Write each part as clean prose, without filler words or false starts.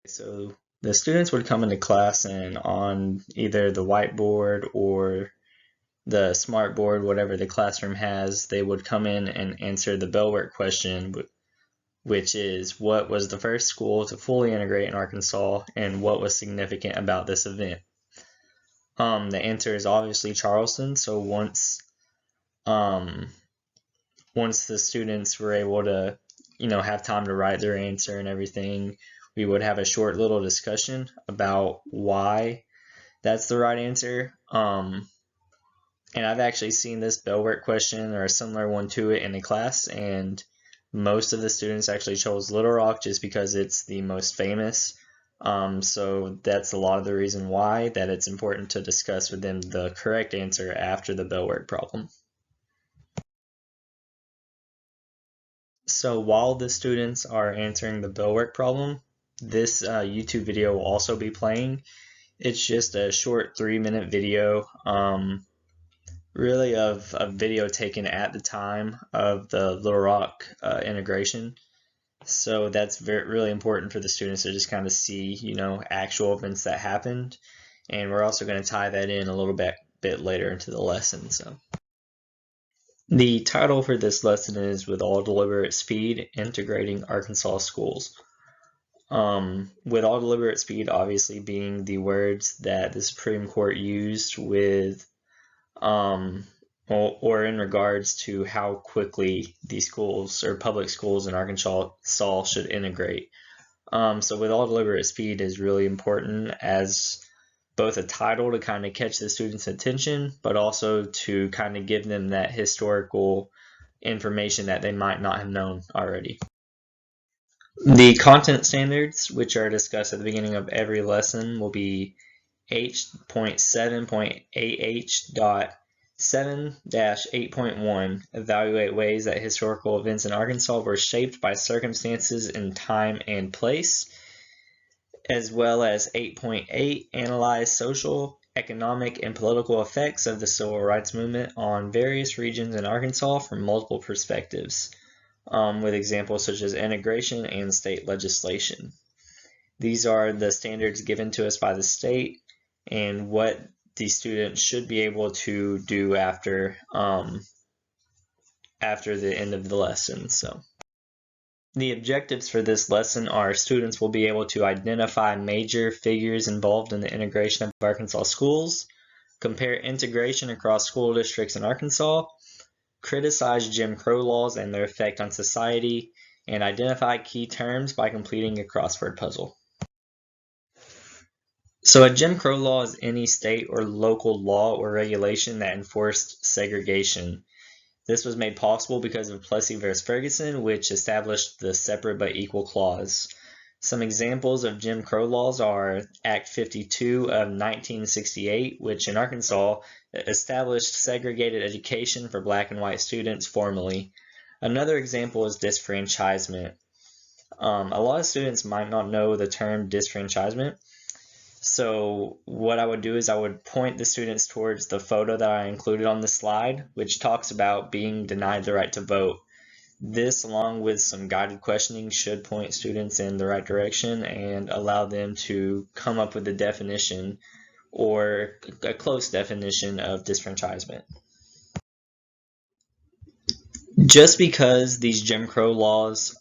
So the students would come into class and on either the whiteboard or the smart board, whatever the classroom has, they would come in and answer the Bellwork question, which is what was the first school to fully integrate in Arkansas and what was significant about this event? The answer is obviously Charleston. So um, once the students were able to, have time to write their answer and everything, we would have a short little discussion about why that's the right answer. And I've actually seen this Bellwork question or a similar one to it in a class, and most of the students actually chose Little Rock just because it's the most famous. So that's a lot of the reason why that it's important to discuss with them the correct answer after the Bellwork problem. So while the students are answering the Bellwork problem, this YouTube video will also be playing. It's just a short 3-minute video, really of a video taken at the time of the Little Rock integration. So that's really important for the students to just kind of see, actual events that happened. And we're also going to tie that in a little bit later into the lesson. So the title for this lesson is With All Deliberate Speed, Integrating Arkansas Schools. With all deliberate speed obviously being the words that the Supreme Court used with or in regards to how quickly these schools or public schools in Arkansas should integrate. So with all deliberate speed is really important as both a title to kind of catch the students' attention, but also to kind of give them that historical information that they might not have known already. The content standards, which are discussed at the beginning of every lesson, will be H.7.8h.7-8.1 evaluate ways that historical events in Arkansas were shaped by circumstances in time and place, as well as 8.8 analyze social, economic, and political effects of the civil rights movement on various regions in Arkansas from multiple perspectives, with examples such as integration and state legislation. These are the standards given to us by the state and what the students should be able to do after the end of the lesson. So the objectives for this lesson are students will be able to identify major figures involved in the integration of Arkansas schools, compare integration across school districts in Arkansas, criticize Jim Crow laws and their effect on society, and identify key terms by completing a crossword puzzle. So a Jim Crow law is any state or local law or regulation that enforced segregation. This was made possible because of Plessy v. Ferguson, which established the separate but equal clause. Some examples of Jim Crow laws are Act 52 of 1968, which in Arkansas established segregated education for black and white students formally. Another example is disfranchisement. A lot of students might not know the term disfranchisement. So what I would do is I would point the students towards the photo that I included on the slide, which talks about being denied the right to vote. This, along with some guided questioning, should point students in the right direction and allow them to come up with a definition or a close definition of disfranchisement. Just because these Jim Crow laws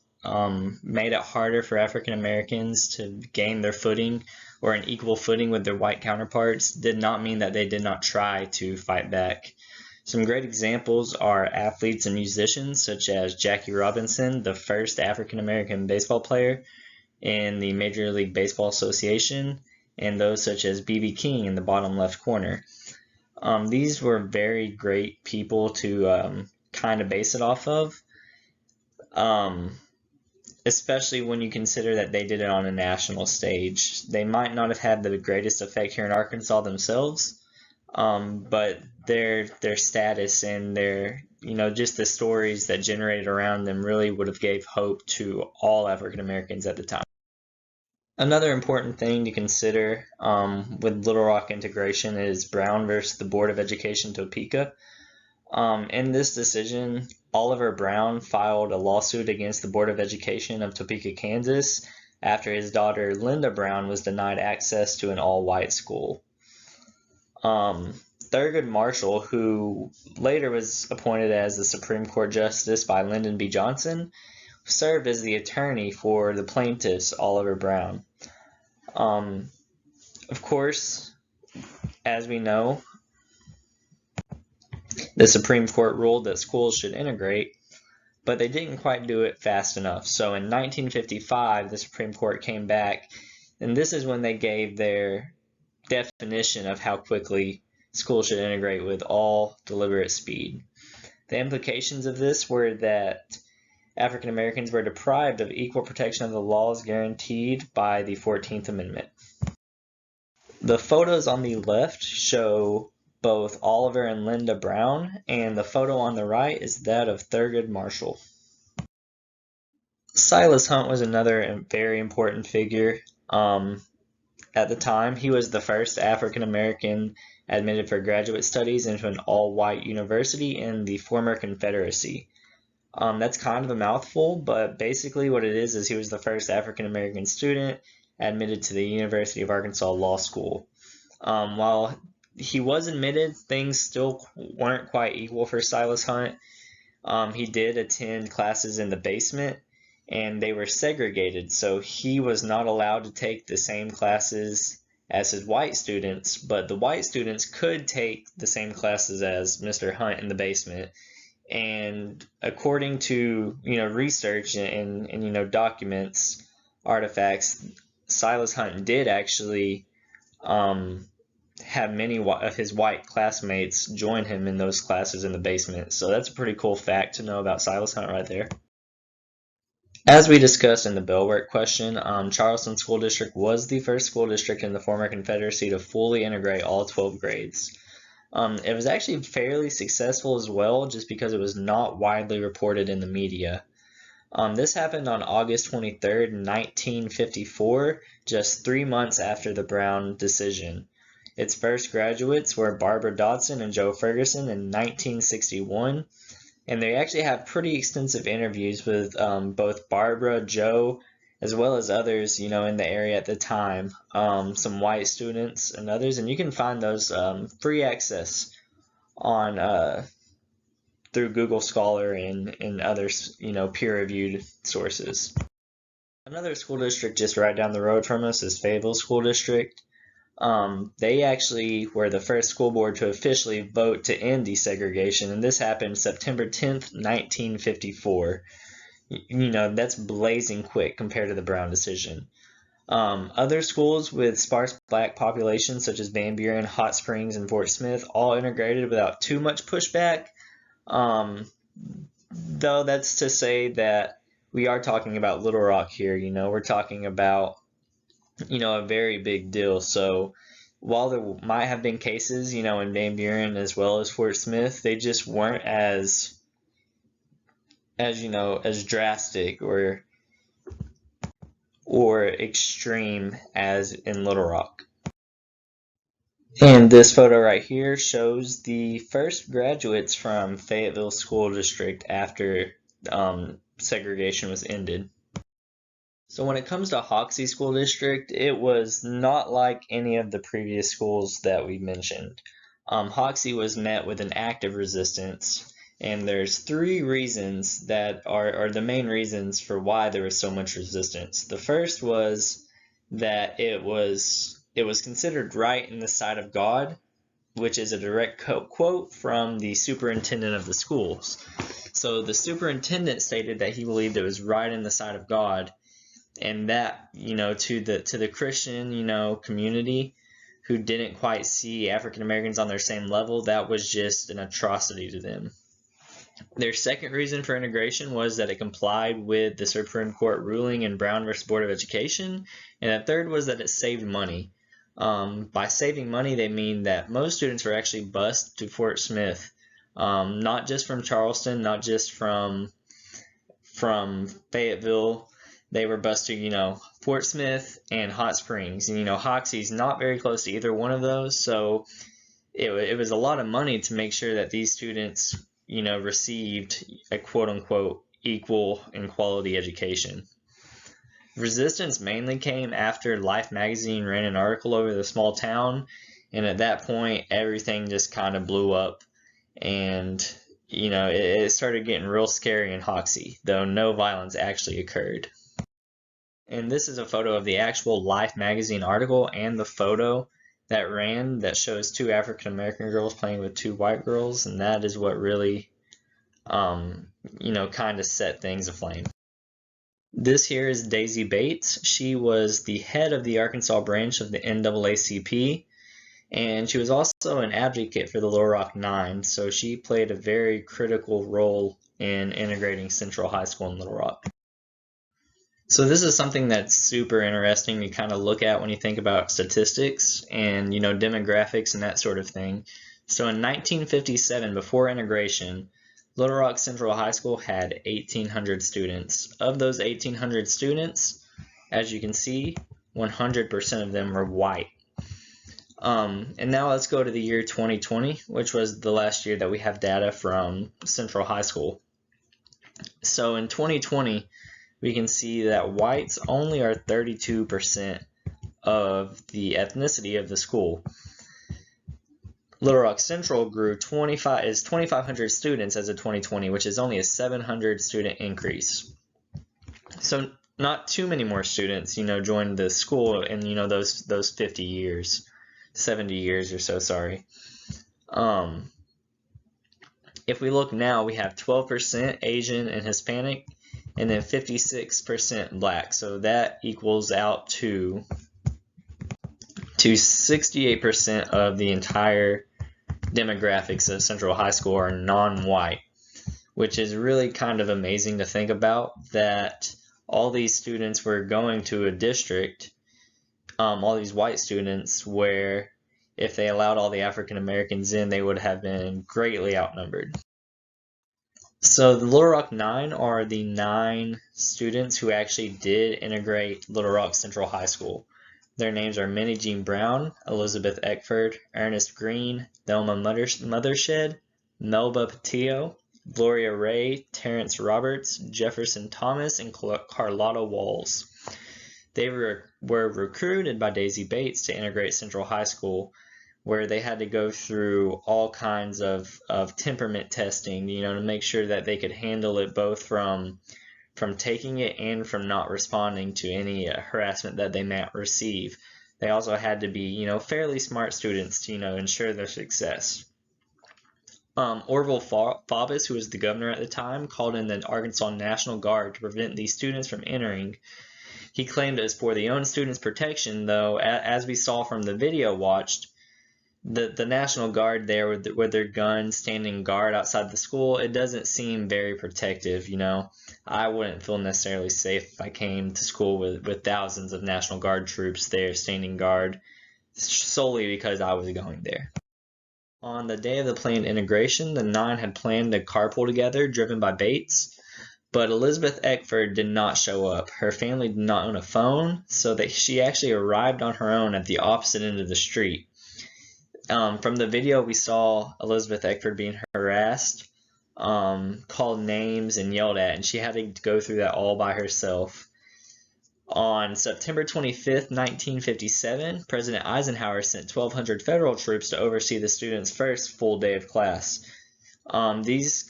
made it harder for African Americans to gain their footing or an equal footing with their white counterparts did not mean that they did not try to fight back. Some great examples are athletes and musicians such as Jackie Robinson, the first African American baseball player in the Major League Baseball Association, and those such as B.B. King in the bottom left corner. These were very great people to kind of base it off of. Especially when you consider that they did it on a national stage. They might not have had the greatest effect here in Arkansas themselves, but their status and their, just the stories that generated around them really would have gave hope to all African Americans at the time. Another important thing to consider with Little Rock integration is Brown versus the Board of Education Topeka. In this decision, Oliver Brown filed a lawsuit against the Board of Education of Topeka, Kansas, after his daughter Linda Brown was denied access to an all-white school. Thurgood Marshall, who later was appointed as the Supreme Court Justice by Lyndon B. Johnson, served as the attorney for the plaintiffs, Oliver Brown. Of course, as we know, the Supreme Court ruled that schools should integrate, but they didn't quite do it fast enough. So in 1955, the Supreme Court came back, and this is when they gave their definition of how quickly schools should integrate with all deliberate speed. The implications of this were that African Americans were deprived of equal protection of the laws guaranteed by the 14th Amendment. The photos on the left show both Oliver and Linda Brown, and the photo on the right is that of Thurgood Marshall. Silas Hunt was another very important figure at the time. He was the first African American admitted for graduate studies into an all-white university in the former Confederacy. That's kind of a mouthful, but basically what it is he was the first African American student admitted to the University of Arkansas Law School. While he was admitted, things still weren't quite equal for Silas Hunt. He did attend classes in the basement, and they were segregated, so he was not allowed to take the same classes as his white students, but the white students could take the same classes as Mr. Hunt in the basement. And according to research and documents, artifacts, Silas Hunt did actually have many of his white classmates join him in those classes in the basement. So that's a pretty cool fact to know about Silas Hunt right there. As we discussed in the Bellwork question, Charleston School District was the first school district in the former Confederacy to fully integrate all 12 grades. It was actually fairly successful as well, just because it was not widely reported in the media. This happened on August 23rd, 1954, just 3 months after the Brown decision. Its first graduates were Barbara Dodson and Joe Ferguson in 1961. And they actually have pretty extensive interviews with both Barbara, Joe, as well as others, in the area at the time, some white students and others. And you can find those free access on through Google Scholar and other, peer-reviewed sources. Another school district just right down the road from us is Fayetteville School District. They actually were the first school board to officially vote to end desegregation, and this happened September 10th, 1954. That's blazing quick compared to the Brown decision. Other schools with sparse black populations, such as Van Buren, Hot Springs, and Fort Smith, all integrated without too much pushback. Though that's to say that we are talking about Little Rock here. We're talking about a very big deal. So while there might have been cases, in Van Buren as well as Fort Smith, they just weren't as drastic or extreme as in Little Rock. And this photo right here shows the first graduates from Fayetteville School District after segregation was ended. So when it comes to Hoxie School District, it was not like any of the previous schools that we mentioned. Hoxie was met with an active resistance, and there's 3 reasons that are the main reasons for why there was so much resistance. The first was that it was considered right in the sight of God, which is a direct quote from the superintendent of the schools. So the superintendent stated that he believed it was right in the sight of God, and that, to the Christian, community who didn't quite see African Americans on their same level, that was just an atrocity to them. Their second reason for integration was that it complied with the Supreme Court ruling in Brown v. Board of Education, and the third was that it saved money. By saving money, they mean that most students were actually bused to Fort Smith, not just from Charleston, not just from Fayetteville. They were bused to, Fort Smith and Hot Springs. And, Hoxie's not very close to either one of those, so it was a lot of money to make sure that these students, received a quote-unquote equal and quality education. Resistance mainly came after Life magazine ran an article over the small town, and at that point everything just kind of blew up, and it started getting real scary in Hoxie, though no violence actually occurred. And this is a photo of the actual Life magazine article and the photo that ran that shows two African American girls playing with two white girls, and that is what really kind of set things aflame. This here is Daisy Bates. She was the head of the Arkansas branch of the NAACP, and she was also an advocate for the Little Rock Nine, so she played a very critical role in integrating Central High School in Little Rock. So this is something that's super interesting to kind of look at when you think about statistics and demographics and that sort of thing. So in 1957, before integration, Little Rock Central High School had 1,800 students. Of those 1,800 students, as you can see, 100% of them were white. And now let's go to the year 2020, which was the last year that we have data from Central High School. So in 2020, we can see that whites only are 32% of the ethnicity of the school. Little Rock Central grew 2,500 students as of 2020, which is only a 700 student increase. So not too many more students, joined the school in those 50 years, 70 years or so. Sorry. If we look now, we have 12% Asian and Hispanic, and then 56% Black. So that equals out to 68% of the entire demographics of Central High School are non-white, which is really kind of amazing to think about, that all these students were going to a district, all these white students, where if they allowed all the African Americans in, they would have been greatly outnumbered. So the Little Rock Nine are the 9 students who actually did integrate Little Rock Central High School. Their names are Minnie Jean Brown, Elizabeth Eckford, Ernest Green, Thelma Mothershed, Melba Patillo, Gloria Ray, Terrence Roberts, Jefferson Thomas, and Carlotta Walls. They were recruited by Daisy Bates to integrate Central High School, where they had to go through all kinds of temperament testing, to make sure that they could handle it both from taking it and from not responding to any harassment that they might receive. They also had to be, fairly smart students to, ensure their success. Orville Faubus, who was the governor at the time, called in the Arkansas National Guard to prevent these students from entering. He claimed it was for the own students' protection, though, as we saw from the video watched, the National Guard there with their guns standing guard outside the school, it doesn't seem very protective. I wouldn't feel necessarily safe if I came to school with thousands of National Guard troops there standing guard solely because I was going there. On the day of the planned integration, the 9 had planned to carpool together, driven by Bates, but Elizabeth Eckford did not show up. Her family did not own a phone, so that she actually arrived on her own at the opposite end of the street. From the video, we saw Elizabeth Eckford being harassed, called names, and yelled at, and she had to go through that all by herself. On September 25th, 1957, President Eisenhower sent 1,200 federal troops to oversee the students' first full day of class. These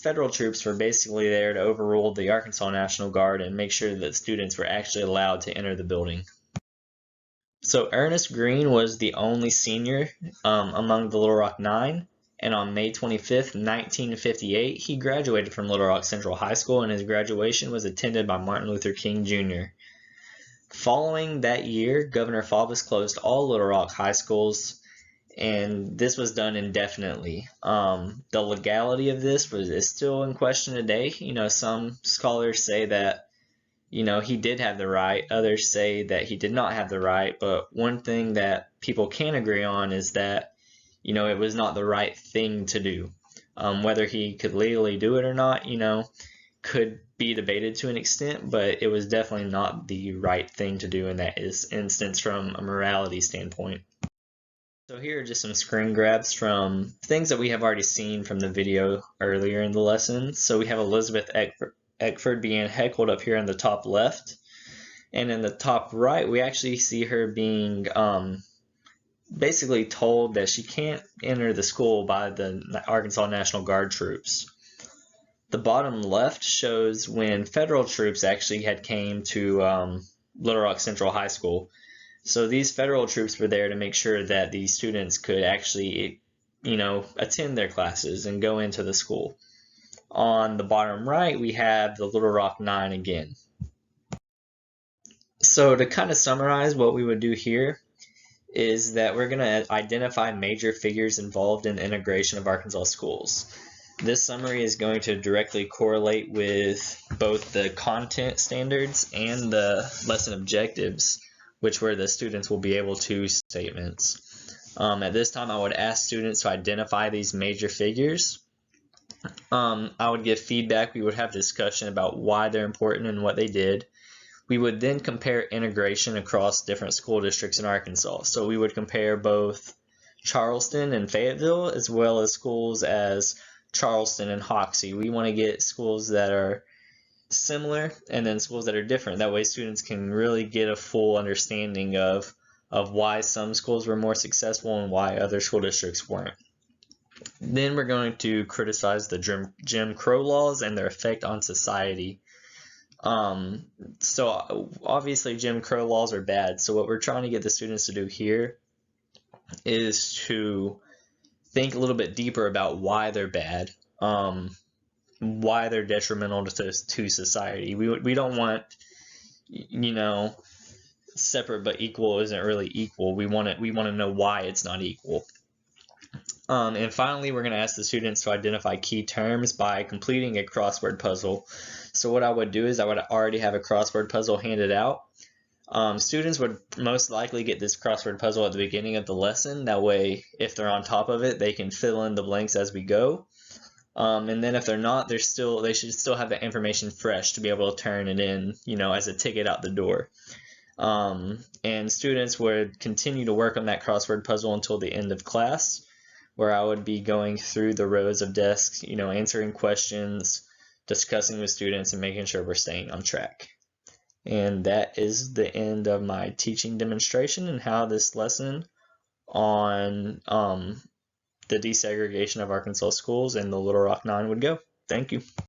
federal troops were basically there to overrule the Arkansas National Guard and make sure that students were actually allowed to enter the building. So Ernest Green was the only senior among the Little Rock Nine, and on May 25th, 1958, he graduated from Little Rock Central High School, and his graduation was attended by Martin Luther King Jr. Following that year, Governor Faubus closed all Little Rock high schools, and this was done indefinitely. The legality of this is still in question today. Some scholars say that he did have the right. Others say that he did not have the right. But one thing that people can agree on is that, it was not the right thing to do. Whether he could legally do it or not, could be debated to an extent, but it was definitely not the right thing to do in that instance from a morality standpoint. So here are just some screen grabs from things that we have already seen from the video earlier in the lesson. So we have Elizabeth Eckford being heckled up here in the top left. And in the top right, we actually see her being basically told that she can't enter the school by the Arkansas National Guard troops. The bottom left shows when federal troops actually had came to Little Rock Central High School. So these federal troops were there to make sure that the students could actually, attend their classes and go into the school. On the bottom right, we have the Little Rock Nine again. So to kind of summarize what we would do here is that we're going to identify major figures involved in the integration of Arkansas schools. This summary is going to directly correlate with both the content standards and the lesson objectives, which where the students will be able to statements. At this time, I would ask students to identify these major figures. I would give feedback. We would have discussion about why they're important and what they did. We would then compare integration across different school districts in Arkansas. So we would compare both Charleston and Fayetteville, as well as schools as Charleston and Hoxie. We want to get schools that are similar and then schools that are different. That way students can really get a full understanding of why some schools were more successful and why other school districts weren't. Then we're going to criticize the Jim Crow laws and their effect on society. So obviously Jim Crow laws are bad. So what we're trying to get the students to do here is to think a little bit deeper about why they're bad, why they're detrimental to society. We don't want, separate but equal isn't really equal. We want to know why it's not equal. And finally, we're going to ask the students to identify key terms by completing a crossword puzzle. So what I would do is I would already have a crossword puzzle handed out. Students would most likely get this crossword puzzle at the beginning of the lesson. That way, if they're on top of it, they can fill in the blanks as we go. And then if they're not, they should still have that information fresh to be able to turn it in, as a ticket out the door. And students would continue to work on that crossword puzzle until the end of class, where I would be going through the rows of desks, answering questions, discussing with students, and making sure we're staying on track. And that is the end of my teaching demonstration and how this lesson on the desegregation of Arkansas schools and the Little Rock Nine would go. Thank you.